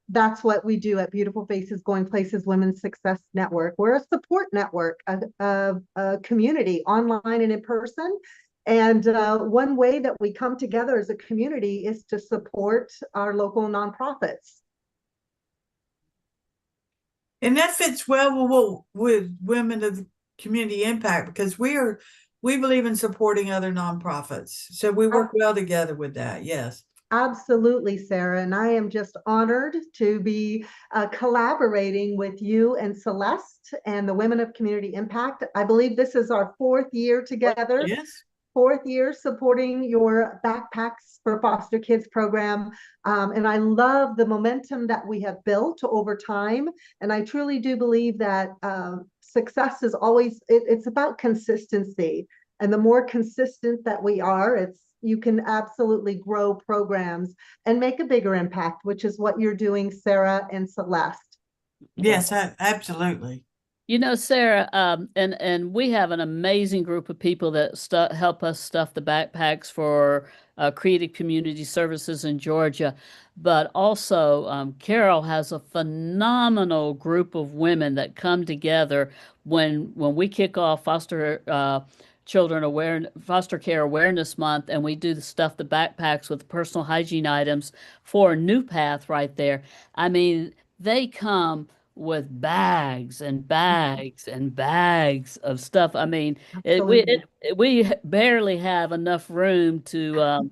that's what we do at Beautiful Faces Going Places Women's Success Network. We're a support network of a community online and in person. And one way that we come together as a community is to support our local nonprofits. And that fits well with Women of Community Impact, because we believe in supporting other nonprofits. So we work well together with that. Yes. Absolutely, Sara. And I am just honored to be collaborating with you and Celeste and the Women of Community Impact. I believe this is our 4th year together. Yes. 4th year supporting your Backpacks for Foster Kids program. And I love the momentum that we have built over time. And I truly do believe that success is always, it's about consistency. And the more consistent that we are, you can absolutely grow programs and make a bigger impact, which is what you're doing, Sara and Celeste. Yes, absolutely. Sara, and we have an amazing group of people that help us stuff the backpacks for Creative Community Services in Georgia. But also, Carol has a phenomenal group of women that come together when we kick off Foster Care Awareness Month, and we do the stuff the backpacks with personal hygiene items for New Path right there. I mean, they come with bags and bags and bags of stuff. I mean, Absolutely. we barely have enough room to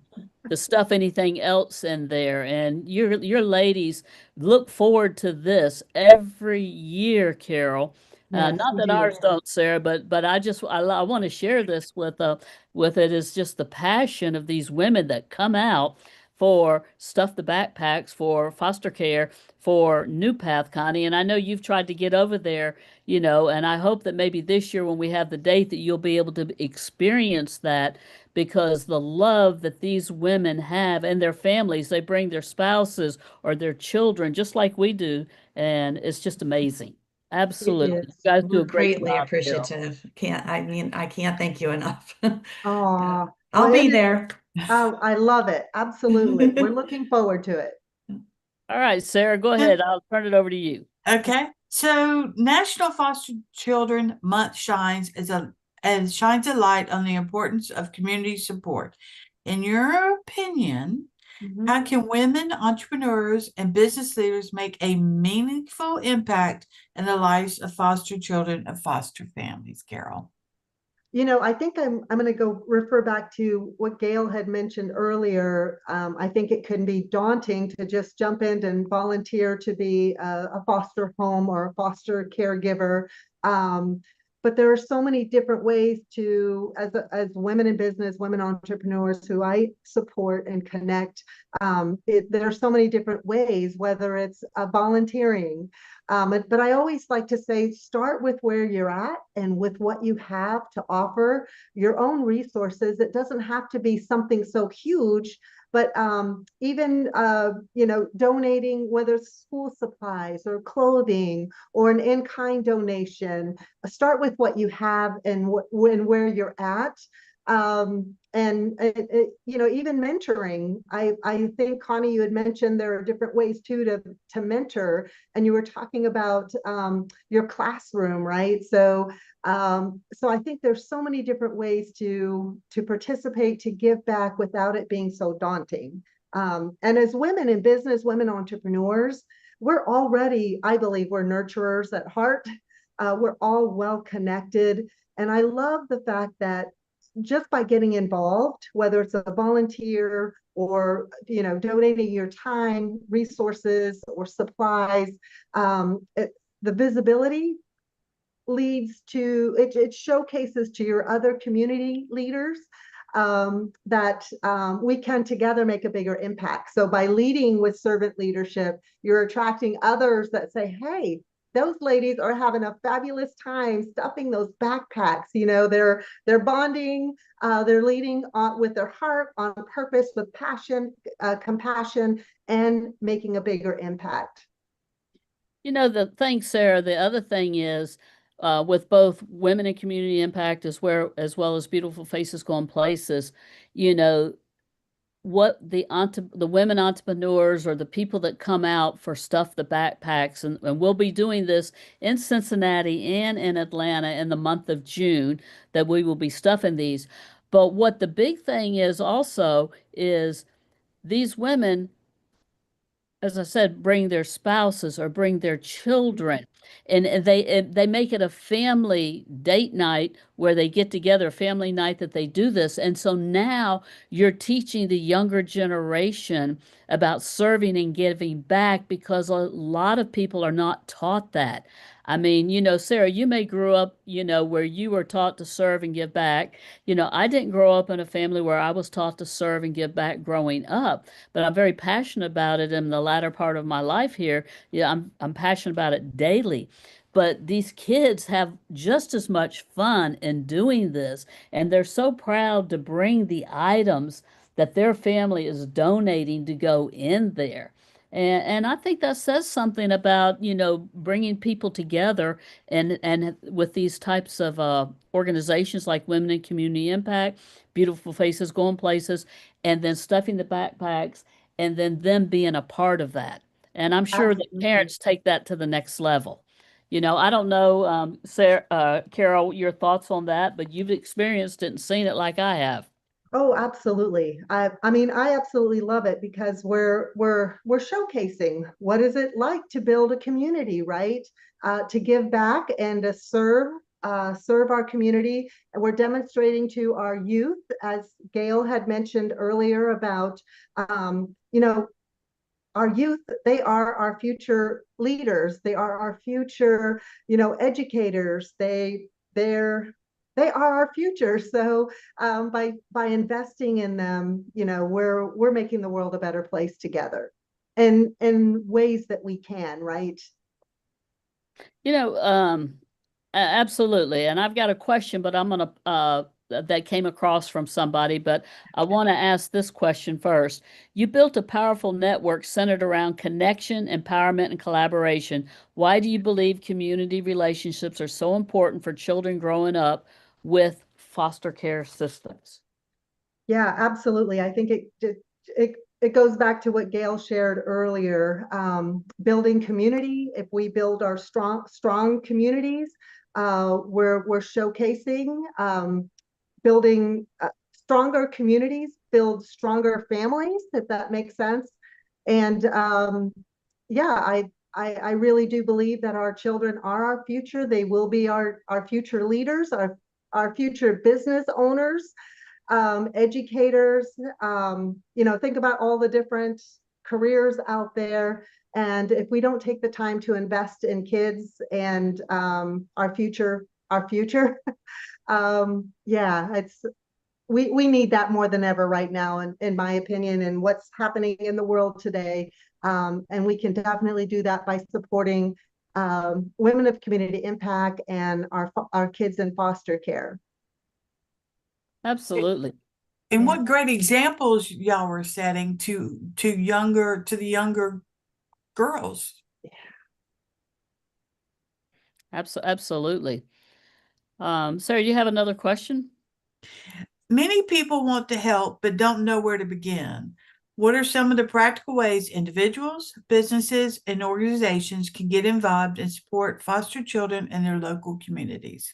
stuff anything else in there. And your ladies look forward to this every year, Carol. Yes, Not we that do. ours don't, Sarah, but I want to share this with it is just the passion of these women that come out for Stuff the Backpacks, for foster care, for New Path, Connie. And I know you've tried to get over there, and I hope that maybe this year when we have the date that you'll be able to experience that, because the love that these women have and their families, they bring their spouses or their children just like we do, and it's just amazing. It Absolutely. You is. guys do We're a great greatly job, Carol. appreciative. I can't thank you enough. Yeah. Oh, I'll well, be it is. there. Oh, I love it. Absolutely. We're looking forward to it. All right, Sarah, go ahead. I'll turn it over to you. Okay. So National Foster Children Month shines a light on the importance of community support. In your opinion, Mhm. how can women entrepreneurs and business leaders make a meaningful impact in the lives of foster children and foster families, Carol? I think I'm going to go refer back to what Gayle had mentioned earlier. I think it can be daunting to just jump in and volunteer to be a foster home or a foster caregiver. Um, but there are so many different ways as women in business, women entrepreneurs who I support and connect. There are so many different ways, whether it's volunteering. But I always like to say, start with where you're at and with what you have to offer, your own resources. It doesn't have to be something so huge, but even donating, whether it's school supplies or clothing or an in-kind donation. Start with what you have and where you're at. Even mentoring. I think, Connie, you had mentioned there are different ways too to mentor, and you were talking about your classroom, right? So I think there's so many different ways to participate, to give back without it being so daunting. And as women in business, women entrepreneurs, we're already, I believe, we're nurturers at heart. We're all well connected, and I love the fact that just by getting involved, whether it's a volunteer or donating your time, resources, or supplies, the visibility leads to it showcases to your other community leaders that we can together make a bigger impact. So by leading with servant leadership, you're attracting others that say, hey, those ladies are having a fabulous time stuffing those backpacks. They're bonding, they're leading with their heart, on purpose, with passion, compassion, and making a bigger impact. The thing, Sarah, the other thing is with both women in community impact as well as beautiful faces going places, you know, what the women entrepreneurs or the people that come out for Stuff the Backpacks, and we'll be doing this in Cincinnati and in Atlanta in the month of June, that we will be stuffing these. But what the big thing is also is these women, as I said, bring their spouses or bring their children, and they make it a family date night where they get together, a family night that they do this. And so now you're teaching the younger generation about serving and giving back, because a lot of people are not taught that. I mean, Sarah, you may grew up, where you were taught to serve and give back. I didn't grow up in a family where I was taught to serve and give back growing up, but I'm very passionate about it in the latter part of my life here. Yeah, I'm passionate about it daily. But these kids have just as much fun in doing this, and they're so proud to bring the items that their family is donating to go in there. And I think that says something about, bringing people together, and with these types of organizations like Women in Community Impact, Beautiful Faces Going Places, and then stuffing the backpacks, and then them being a part of that. And I'm sure that Absolutely. parents take that to the next level. I don't know, Sarah, Carol, your thoughts on that, but you've experienced it and seen it like I have. Oh, absolutely. I mean, I absolutely love it because we're showcasing what is it like to build a community, right? To give back and to serve our community. And we're demonstrating to our youth, as Gail had mentioned earlier about, you know, our youth, they are our future leaders. They are our future, educators. They are our future. So by investing in them, we're making the world a better place together, and in ways that we can, right? You know, absolutely. And I've got a question, but I'm gonna that came across from somebody, but I want to ask this question first. You built a powerful network centered around connection, empowerment, and collaboration. Why do you believe community relationships are so important for children growing up with foster care systems? Yeah, absolutely. I think it goes back to what Gail shared earlier. Building community. If we build our strong communities, we're showcasing building stronger communities, build stronger families, if that makes sense. And yeah, I really do believe that our children are our future. They will be our future leaders, our future business owners, educators. Think about all the different careers out there. And if we don't take the time to invest in kids and our future, yeah, we need that more than ever right now, in my opinion, and what's happening in the world today. And we can definitely do that by supporting women of community impact and our kids in foster care. Absolutely. And Yeah. what great examples y'all were setting to the younger girls. Absolutely. Sarah, do you have another question? Many people want to help but don't know where to begin. What are some of the practical ways individuals, businesses, and organizations can get involved and support foster children in their local communities?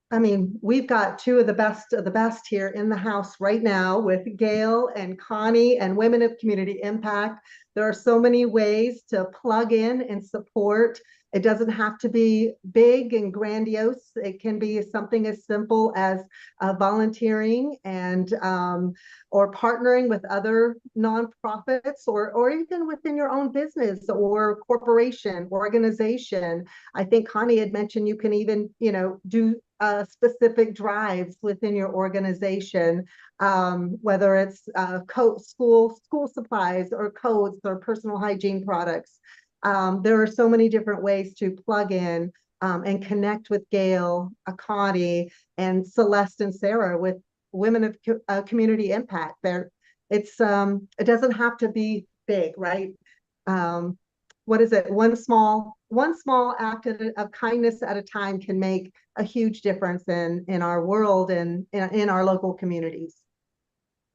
I mean, we've got two of the best here in the house right now with Gayle and Connie and Women of Community Impact. There are so many ways to plug in and support. It doesn't have to be big and grandiose. It can be something as simple as volunteering and or partnering with other nonprofits, or even within your own business or corporation, organization. I think Connie had mentioned you can even, do specific drives within your organization, whether it's school supplies or coats or personal hygiene products. There are so many different ways to plug in and connect with Gayle, Connie, and Celeste and Sara with Women of Community Impact. It doesn't have to be big, right? Um, what is it? One small act of kindness at a time can make a huge difference in our world and in our local communities.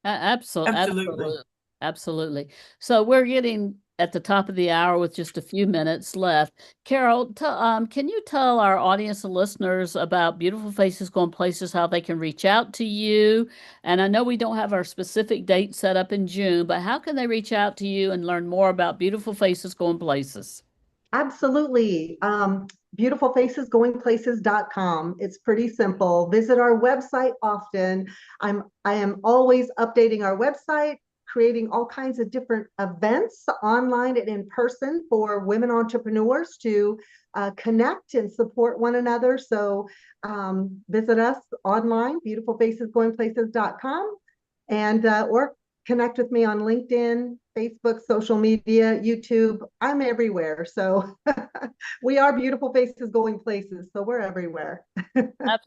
Absolutely. Absolutely. Absolutely. Absolutely. So we're getting at the top of the hour with just a few minutes left. Carol, can you tell our audience and listeners about Beautiful Faces Going Places, how they can reach out to you? And I know we don't have our specific date set up in June, but how can they reach out to you and learn more about Beautiful Faces Going Places? Absolutely. Beautifulfacesgoingplaces.com. It's pretty simple. Visit our website often. I am always updating our website, creating all kinds of different events online and in person for women entrepreneurs to connect and support one another. So visit us online, beautifulfacesgoingplaces.com, and or connect with me on LinkedIn, Facebook, social media, YouTube. I'm everywhere. So we are Beautiful Faces Going Places. So we're everywhere.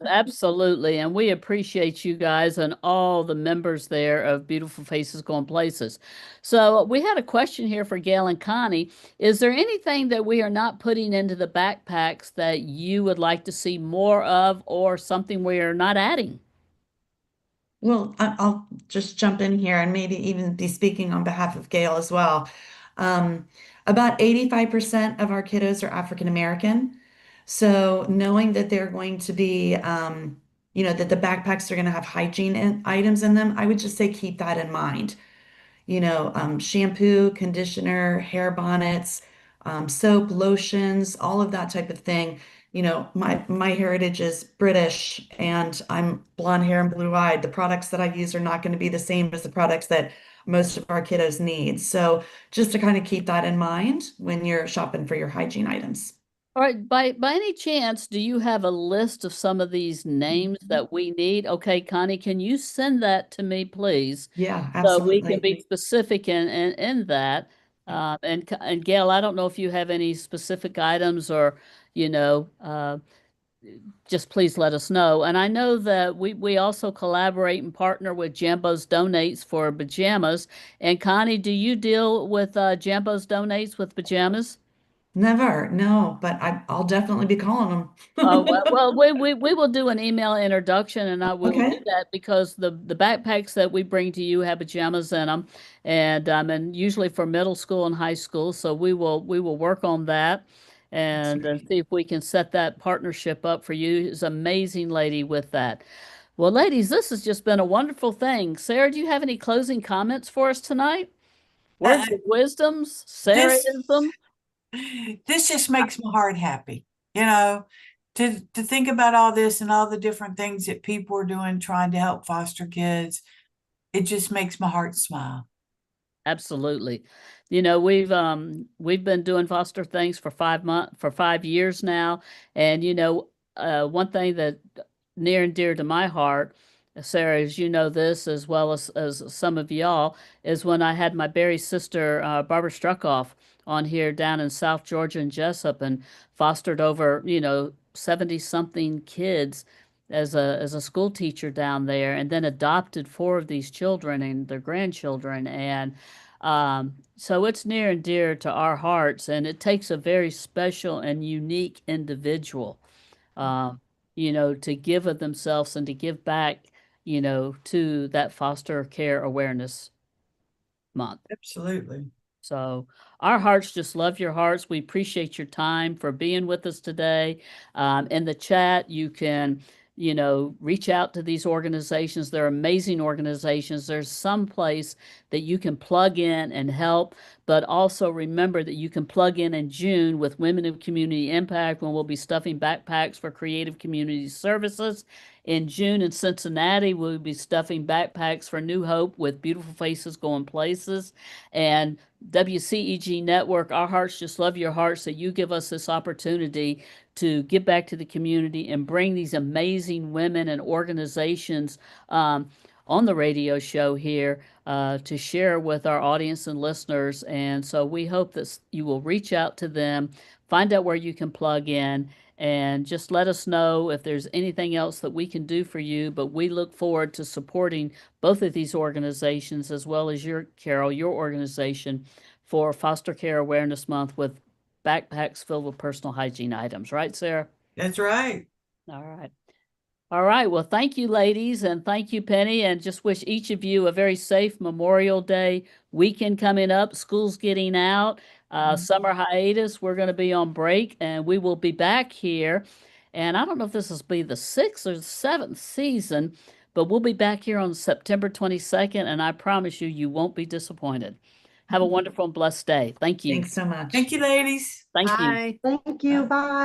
Absolutely. And we appreciate you guys and all the members there of Beautiful Faces Going Places. So we had a question here for Gayle and Connie. Is there anything that we are not putting into the backpacks that you would like to see more of, or something we are not adding? Well, I'll just jump in here and maybe even be speaking on behalf of Gail as well. Um, about 85% of our kiddos are African American. So knowing that they're going to be, that the backpacks are going to have items in them, I would just say keep that in mind. Shampoo, conditioner, hair bonnets, soap, lotions, all of that type of thing. My heritage is British and I'm blonde hair and blue-eyed. The products that I use are not going to be the same as the products that most of our kiddos need. So just to kind of keep that in mind when you're shopping for your hygiene items. All right, by any chance, do you have a list of some of these names that we need? Okay, Connie, can you send that to me, please? Yeah, So we can absolutely. be specific in that. And Gail, I don't know if you have any specific items or, you know, just please let us know. And I know that we also collaborate and partner with Jambo's Donates for pajamas. And Connie, do you deal with Jambo's Donates with pajamas? Never, no, but I'll definitely be calling Oh, them. we will do an email introduction, and we will do Okay, that because the backpacks that we bring to you have pajamas in them, and usually for middle school and high school. So we will work on that, That's and right. see if we can set that partnership up for you. He's an amazing lady with that. Well, ladies, this has just been a wonderful thing. Sarah, do you have any closing comments for us tonight? Words Uh, of wisdoms, this Sarahism? this just makes my heart happy, to think about all this and all the different things that people are doing trying to help foster kids. It just makes my heart smile. Absolutely. We've been doing foster things for 5 years now. And one thing that near and dear to my heart, Sarah, as you know this as well as some of y'all, is when I had my Barry sister Barbara Struckoff on here down in South Georgia and Jessup and fostered over, 70 something kids as a school teacher down there, and then adopted four of these children and their grandchildren. And so it's near and dear to our hearts, and it takes a very special and unique individual, um, to give of themselves and to give back, to that foster care awareness month. Absolutely. So our hearts just love your hearts. We appreciate your time for being with us today. In the chat, you can, reach out to these organizations. They're amazing organizations. There's some place that you can plug in and help, but also remember that you can plug in June with Women of Community Impact when we'll be stuffing backpacks for creative community services. In June in Cincinnati, we'll be stuffing backpacks for New Hope with Beautiful Faces Going Places. And WCEG Network, our hearts just love your hearts that you give us this opportunity to give back to the community and bring these amazing women and organizations on the radio show here to share with our audience and listeners. And so we hope that you will reach out to them, find out where you can plug in, and just let us know if there's anything else that we can do for you. But we look forward to supporting both of these organizations as well as Carol, your organization for Foster Care Awareness Month with backpacks filled with personal hygiene items. Right, Sarah? That's right. All right. All right. Well, thank you, ladies, and thank you, Penny, and just wish each of you a very safe Memorial Day weekend coming up. School's getting out, summer hiatus. We're going to be on break, and we will be back here. And I don't know if this will be the sixth or the seventh season, but we'll be back here on September 22nd, and I promise you, you won't be disappointed. Have a wonderful and blessed day. Thank you. thanks so much. Thank you, ladies. Thank you. Bye. Thank you. Bye.